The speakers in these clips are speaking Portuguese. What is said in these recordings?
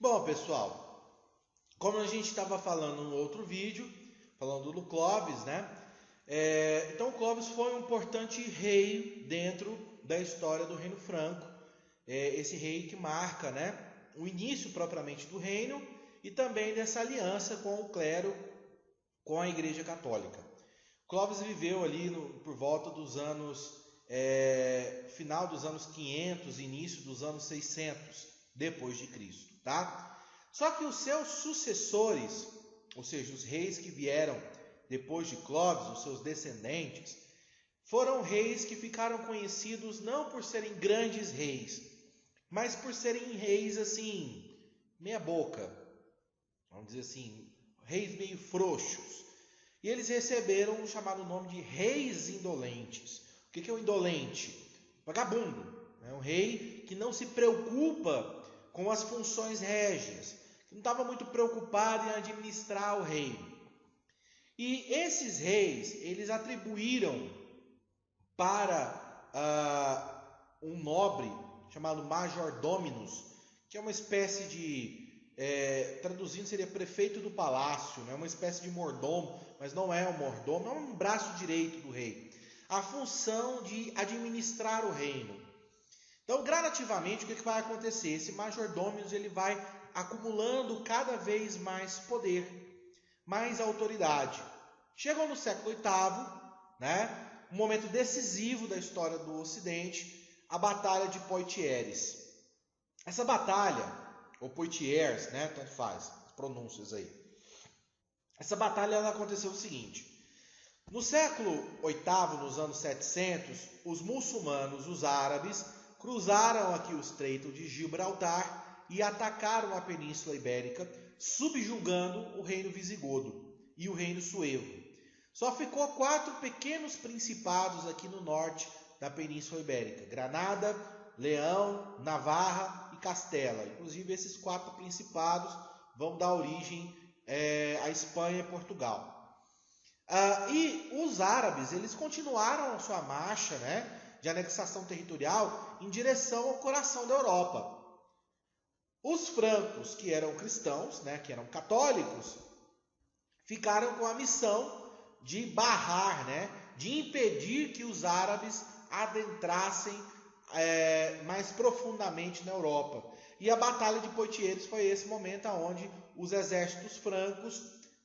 Bom, pessoal, como a gente estava falando no outro vídeo, falando do Clovis, né? Então, o Clovis foi um importante rei dentro da história do Reino Franco. Esse rei que marca, né, o início propriamente do reino e também dessa aliança com o clero, com a Igreja Católica. Clovis viveu ali por volta dos anos, final dos anos 500, início dos anos 600 depois de Cristo, tá? Só que os seus sucessores, ou seja, os reis que vieram depois de Clovis, os seus descendentes, foram reis que ficaram conhecidos não por serem grandes reis, mas por serem reis assim, meia boca, vamos dizer assim, reis meio frouxos. E eles receberam o chamado nome de reis indolentes. O que é o indolente? Vagabundo. É um rei que não se preocupa com as funções régias, que não estava muito preocupado em administrar o reino. E esses reis, eles atribuíram para um nobre chamado majordominus, que é uma espécie de, traduzindo seria prefeito do palácio, né? Uma espécie de mordomo, mas não é um mordomo, é um braço direito do rei. A função de administrar o reino. Então, gradativamente, o que vai acontecer? Esse majordominus ele vai acumulando cada vez mais poder, mais autoridade. Chegou no século VIII, né? Um momento decisivo da história do Ocidente, a Batalha de Poitiers. Essa batalha, ou Poitiers, né? Tanto faz, as pronúncias aí. Essa batalha ela aconteceu o seguinte: no século VIII, nos anos 700, os muçulmanos, os árabes, cruzaram aqui o Estreito de Gibraltar e atacaram a Península Ibérica, subjugando o reino visigodo e o reino suevo. Só ficou 4 pequenos principados aqui no norte da Península Ibérica: Granada, Leão, Navarra e Castela. Inclusive, esses 4 principados vão dar origem à Espanha e Portugal. E os árabes, eles continuaram a sua marcha, né, de anexação territorial em direção ao coração da Europa. Os francos, que eram cristãos, né, que eram católicos, ficaram com a missão de barrar, né, de impedir que os árabes adentrassem mais profundamente na Europa. E a Batalha de Poitiers foi esse momento onde os exércitos francos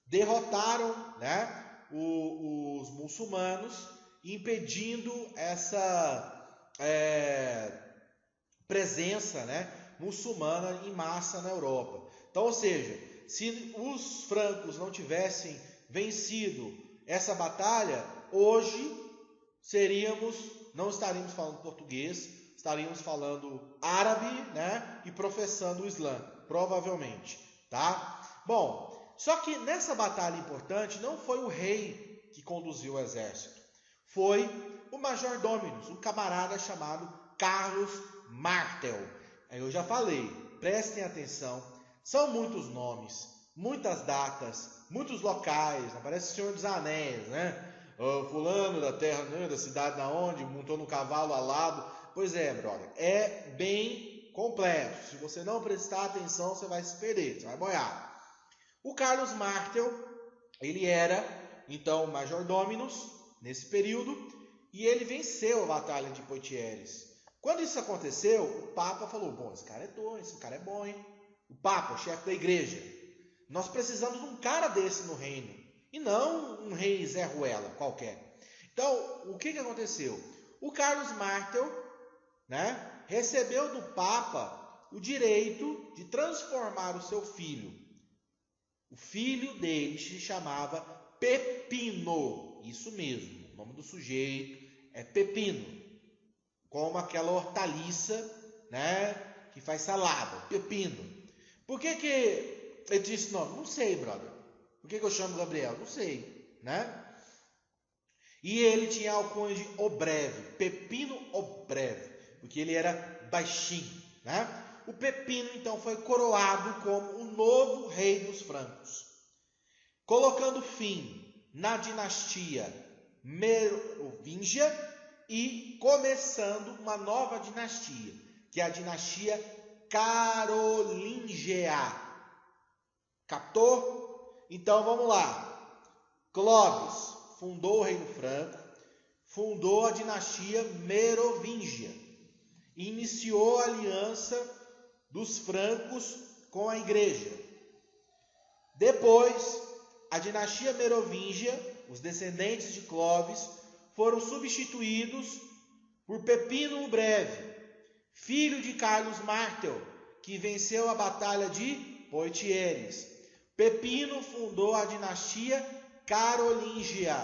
derrotaram, né, os muçulmanos, impedindo essa presença, né, muçulmana em massa na Europa. Então, ou seja, se os francos não tivessem vencido essa batalha, hoje não estaríamos falando português, estaríamos falando árabe, né, e professando o Islã, provavelmente, tá? Bom, só que nessa batalha importante não foi o rei que conduziu o exército, foi o majordominus, um camarada chamado Carlos Martel. Eu já falei, prestem atenção, são muitos nomes, muitas datas, muitos locais, não parece o Senhor dos Anéis, né? Fulano da terra, né, da cidade da onde, montou no cavalo alado. Pois é, brother, é bem complexo. Se você não prestar atenção, você vai se perder, você vai boiar. O Carlos Martel, ele era, então, majordominus nesse período, e ele venceu a Batalha de Poitiers. Quando isso aconteceu, o Papa falou: bom, esse cara é doido, esse cara é bom, hein? O Papa, o chefe da igreja. Nós precisamos de um cara desse no reino, e não um rei Zé Ruela qualquer. Então, o que aconteceu? O Carlos Martel, né, recebeu do Papa o direito de transformar o seu filho. O filho dele se chamava Pepino, isso mesmo, o nome do sujeito é Pepino, como aquela hortaliça, né, que faz salada, Pepino. Por que ele disse esse nome? Não sei, brother. Por que eu chamo Gabriel? Não sei, né? E ele tinha a alcunha de O Breve, Pepino o Breve, porque ele era baixinho, né? O Pepino, então, foi coroado como o novo rei dos francos, colocando fim na dinastia merovingia e começando uma nova dinastia, que é a dinastia carolíngia. Captou? Então vamos lá. Clovis fundou o Reino Franco, fundou a dinastia merovingia, iniciou a aliança dos francos com a igreja. Depois, a dinastia merovingia, os descendentes de Clovis, foram substituídos por Pepino o Breve, filho de Carlos Martel, que venceu a Batalha de Poitiers. Pepino fundou a dinastia carolíngia.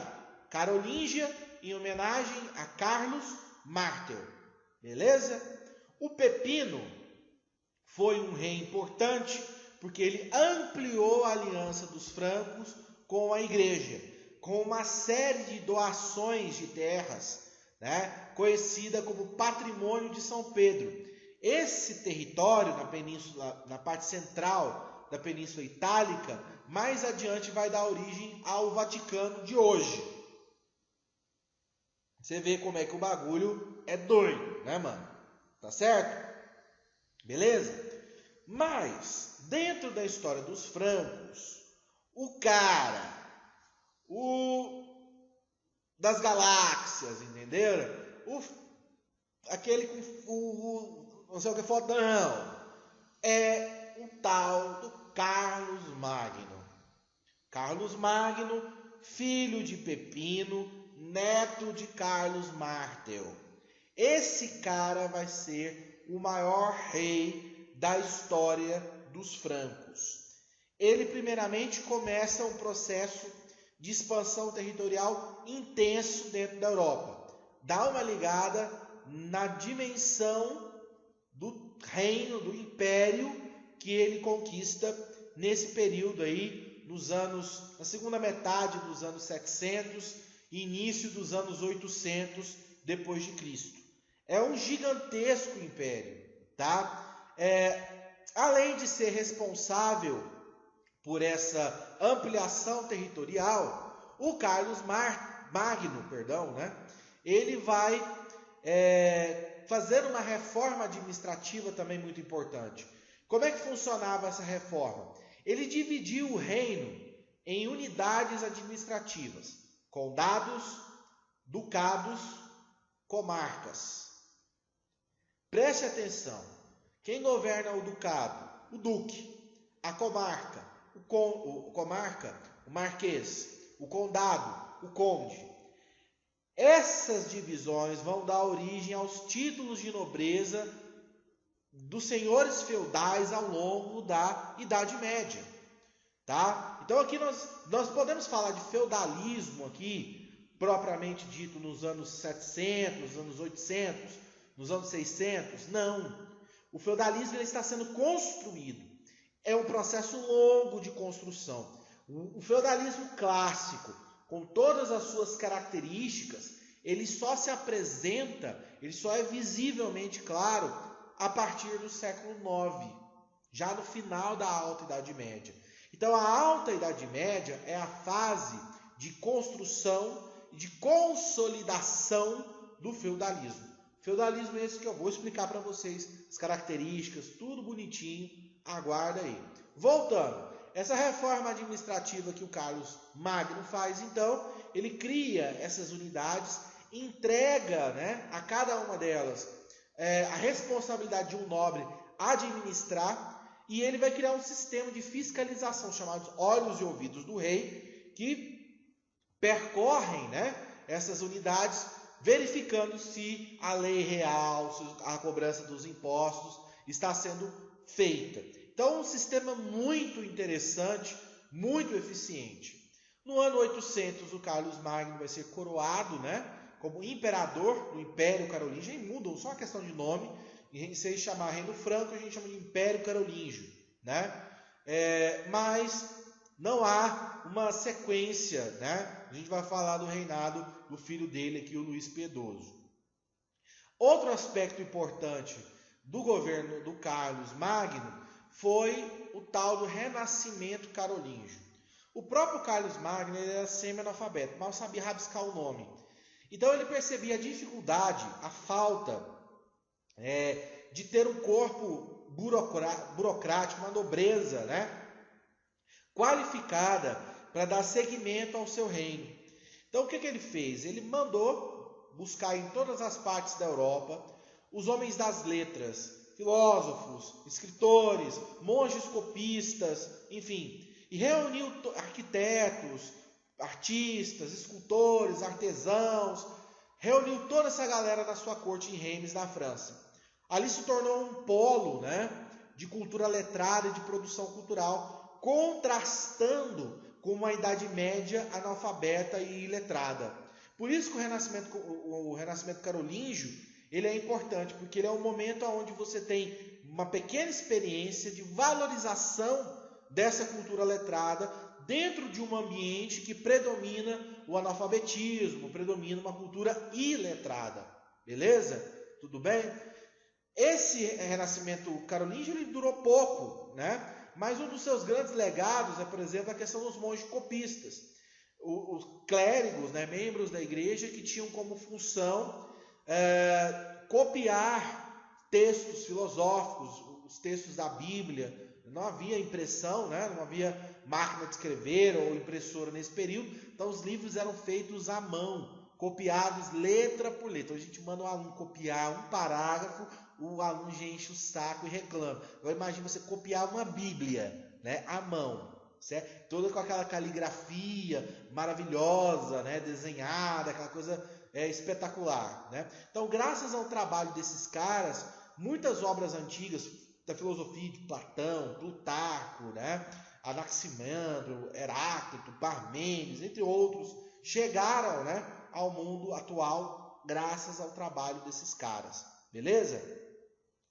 Carolíngia em homenagem a Carlos Martel. Beleza? O Pepino foi um rei importante porque ele ampliou a aliança dos francos com a igreja, com uma série de doações de terras, né, conhecida como Patrimônio de São Pedro. Esse território na península, na parte central da Península Itálica, mais adiante vai dar origem ao Vaticano de hoje. Você vê como é que o bagulho é doido, né, mano? Tá certo? Beleza? Mas, dentro da história dos francos, o cara, das galáxias, entenderam? Aquele com não sei o que fodão, é o tal do Carlos Magno. Carlos Magno, filho de Pepino, neto de Carlos Martel. Esse cara vai ser o maior rei da história dos francos. Ele primeiramente começa um processo de expansão territorial intenso dentro da Europa. Dá uma ligada na dimensão do reino, do império que ele conquista nesse período aí, na segunda metade dos anos 700 e início dos anos 800 depois de Cristo. É um gigantesco império, tá? Além de ser responsável por essa ampliação territorial, o Carlos Magno, ele vai fazer uma reforma administrativa também muito importante. Como é que funcionava essa reforma? Ele dividiu o reino em unidades administrativas: condados, ducados, comarcas. Preste atenção. Quem governa o ducado? O duque. A comarca, o marquês. O condado, o conde. Essas divisões vão dar origem aos títulos de nobreza dos senhores feudais ao longo da Idade Média, tá? Então aqui nós podemos falar de feudalismo aqui, propriamente dito, nos anos 700, nos anos 800, nos anos 600? Não. O feudalismo ele está sendo construído. É um processo longo de construção. O feudalismo clássico, com todas as suas características, ele só se apresenta, ele só é visivelmente claro a partir do século IX, já no final da Alta Idade Média. Então a Alta Idade Média é a fase de construção e de consolidação do feudalismo. Feudalismo é esse que eu vou explicar para vocês, as características, tudo bonitinho, aguarda aí. Voltando, essa reforma administrativa que o Carlos Magno faz, então, ele cria essas unidades, entrega, né, a cada uma delas a responsabilidade de um nobre administrar, e ele vai criar um sistema de fiscalização chamados olhos e ouvidos do rei, que percorrem, né, essas unidades, verificando se a lei real, se a cobrança dos impostos está sendo feita. Então, um sistema muito interessante, muito eficiente. No ano 800, o Carlos Magno vai ser coroado, né, como imperador do Império Carolíngio. E mudam só a questão de nome. Em se chamar Reino Franco, a gente chama de Império Carolíngio, né? Mas não há uma sequência, né? A gente vai falar do reinado do filho dele aqui, o Luís Piedoso. Outro aspecto importante do governo do Carlos Magno foi o tal do Renascimento Carolíngio. O próprio Carlos Magno ele era semi-analfabeto, mal sabia rabiscar o nome. Então ele percebia a dificuldade, a falta de ter um corpo burocrática, uma nobreza, né, qualificada para dar seguimento ao seu reino. Então o que ele fez? Ele mandou buscar em todas as partes da Europa os homens das letras, filósofos, escritores, monges copistas, enfim, e reuniu arquitetos, artistas, escultores, artesãos, reuniu toda essa galera na sua corte em Reims, na França. Ali se tornou um polo, né, de cultura letrada e de produção cultural, contrastando com uma Idade Média analfabeta e iletrada. Por isso que o Renascimento carolíngio ele é importante, porque ele é um momento onde você tem uma pequena experiência de valorização dessa cultura letrada dentro de um ambiente que predomina o analfabetismo, predomina uma cultura iletrada. Beleza? Tudo bem? Esse Renascimento carolíngio ele durou pouco, né? Mas um dos seus grandes legados é, por exemplo, a questão dos monges copistas. Os clérigos, né, membros da igreja que tinham como função copiar textos filosóficos, os textos da Bíblia. Não havia impressão, né? Não havia máquina de escrever ou impressora nesse período, então os livros eram feitos à mão, copiados letra por letra. Então, a gente manda o aluno copiar um parágrafo, o aluno já enche o saco e reclama. Agora imagine você copiar uma Bíblia, né, à mão, certo? Toda com aquela caligrafia maravilhosa, né, desenhada, aquela coisa espetacular, né? Então, graças ao trabalho desses caras, muitas obras antigas da filosofia de Platão, Plutarco, né, Anaximandro, Heráclito, Parmênides, entre outros, chegaram, né, ao mundo atual graças ao trabalho desses caras. Beleza?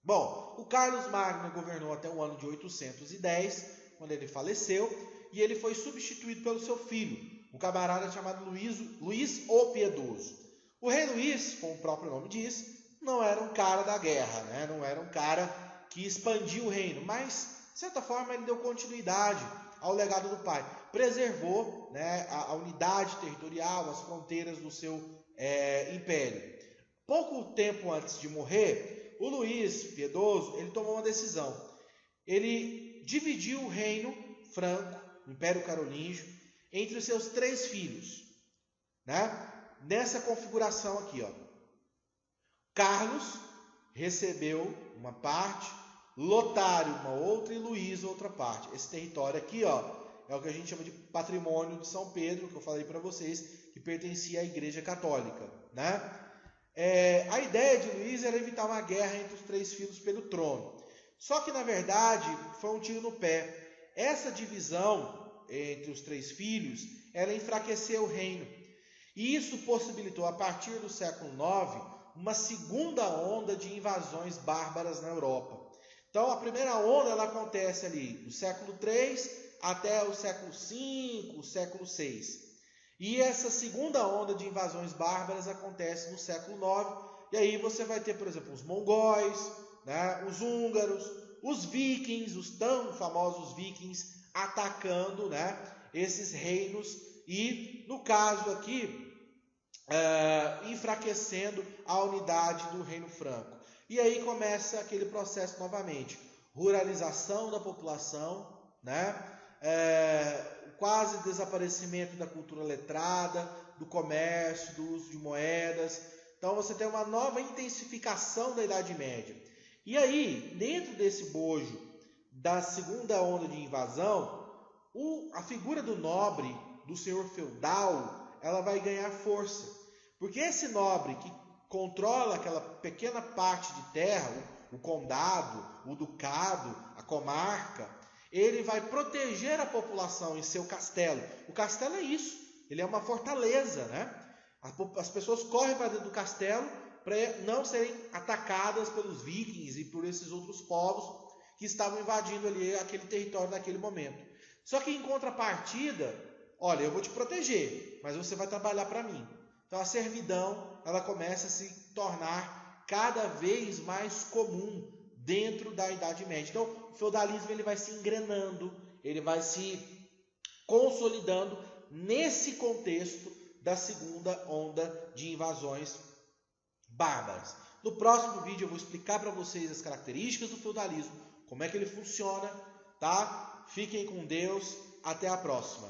Bom, o Carlos Magno governou até o ano de 810, quando ele faleceu, e ele foi substituído pelo seu filho, um camarada chamado Luís o Piedoso. O rei Luís, como o próprio nome diz, não era um cara da guerra, né? Não era um cara que expandiu o reino, mas, de certa forma, ele deu continuidade ao legado do pai. Preservou, né, a unidade territorial, as fronteiras do seu império. Pouco tempo antes de morrer, o Luís Piedoso ele tomou uma decisão. Ele dividiu o reino franco, o Império Carolíngio, entre os seus 3 filhos. Né? Nessa configuração aqui, ó. Carlos recebeu uma parte, Lotário uma outra e Luís outra parte. Esse território aqui, ó, é o que a gente chama de patrimônio de São Pedro, que eu falei para vocês, que pertencia à Igreja Católica. Né? A ideia de Luís era evitar uma guerra entre os 3 filhos pelo trono. Só que, na verdade, foi um tiro no pé. Essa divisão entre os 3 filhos, ela enfraqueceu o reino. E isso possibilitou, a partir do século IX, uma segunda onda de invasões bárbaras na Europa. Então, a primeira onda ela acontece ali do século III até o século V, o século VI. E essa segunda onda de invasões bárbaras acontece no século IX. E aí você vai ter, por exemplo, os mongóis, né, os húngaros, os vikings, os tão famosos vikings, atacando, né, esses reinos e, no caso aqui, enfraquecendo a unidade do reino franco. E aí começa aquele processo novamente, ruralização da população, né, quase desaparecimento da cultura letrada, do comércio, do uso de moedas. Então você tem uma nova intensificação da Idade Média. E aí, dentro desse bojo da segunda onda de invasão, a figura do nobre, do senhor feudal, ela vai ganhar força. Porque esse nobre que controla aquela pequena parte de terra, o condado, o ducado, a comarca, ele vai proteger a população em seu castelo. O castelo é isso, ele é uma fortaleza, né? As pessoas correm para dentro do castelo para não serem atacadas pelos vikings e por esses outros povos que estavam invadindo ali aquele território naquele momento. Só que em contrapartida, olha, eu vou te proteger, mas você vai trabalhar para mim. Então a servidão ela começa a se tornar cada vez mais comum dentro da Idade Média. Então o feudalismo ele vai se engrenando, ele vai se consolidando nesse contexto da segunda onda de invasões bárbaras. No próximo vídeo eu vou explicar para vocês as características do feudalismo, como é que ele funciona, tá? Fiquem com Deus, até a próxima.